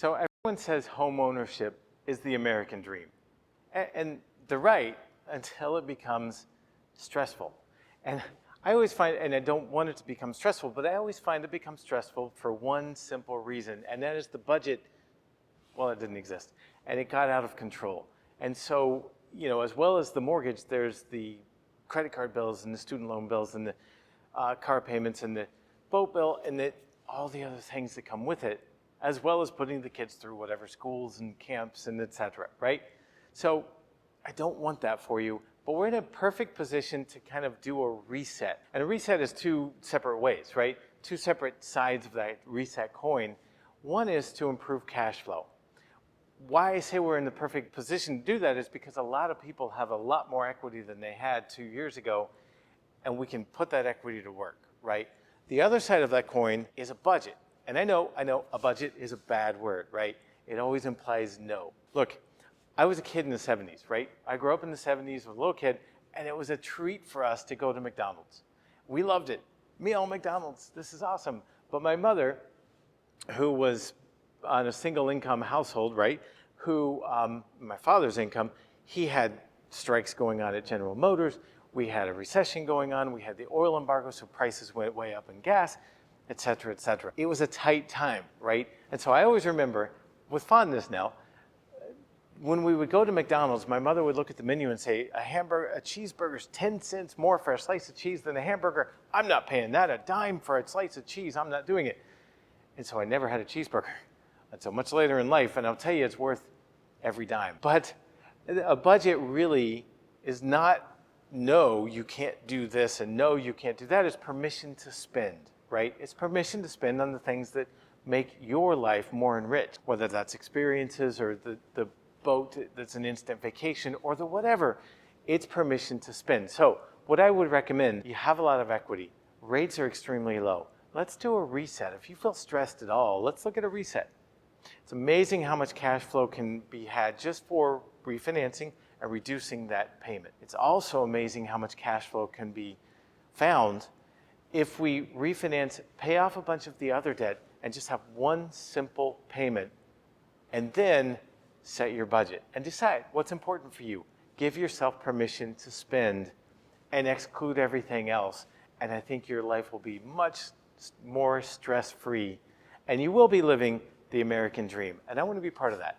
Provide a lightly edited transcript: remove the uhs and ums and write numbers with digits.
So everyone says home ownership is the American dream. And they're right until it becomes stressful. And I always find, and I don't want it to become stressful, but I always find it becomes stressful for one simple reason, and that is the budget, well, it didn't exist, and it got out of control. And so, as well as the mortgage, there's the credit card bills and the student loan bills and the car payments and the boat bill and all the other things that come with it, as well as putting the kids through whatever schools and camps and et cetera, right? So I don't want that for you, but we're in a perfect position to kind of do a reset. And a reset is two separate ways, right? Two separate sides of that reset coin. One is to improve cash flow. Why I say we're in the perfect position to do that is because a lot of people have a lot more equity than they had 2 years ago, and we can put that equity to work, right? The other side of that coin is a budget. And I know, a budget is a bad word, right? It always implies no. Look, I was a kid in the 70s, right? I grew up in the 70s with a little kid, and it was a treat for us to go to McDonald's. We loved it. Meal McDonald's, this is awesome. But my mother, who was on a single income household, right? My father's income, he had strikes going on at General Motors. We had a recession going on. We had the oil embargo, so prices went way up in gas, et cetera, et cetera. It was a tight time, right? And so I always remember, with fondness now, when we would go to McDonald's, my mother would look at the menu and say, a cheeseburger's 10 cents more for a slice of cheese than a hamburger. I'm not paying that a dime for a slice of cheese. I'm not doing it. And so I never had a cheeseburger until much later in life, and I'll tell you, it's worth every dime. But a budget really is not, no, you can't do this, and no, you can't do that. It's permission to spend, right? It's permission to spend on the things that make your life more enriched, whether that's experiences or the boat that's an instant vacation or the whatever. It's permission to spend. So what I would recommend, you have a lot of equity. Rates are extremely low. Let's do a reset. If you feel stressed at all, let's look at a reset. It's amazing how much cash flow can be had just for refinancing and reducing that payment. It's also amazing how much cash flow can be found if we refinance, pay off a bunch of the other debt, and just have one simple payment, and then set your budget and decide what's important for you. Give yourself permission to spend and exclude everything else, and I think your life will be much more stress-free, and you will be living the American dream, and I want to be part of that.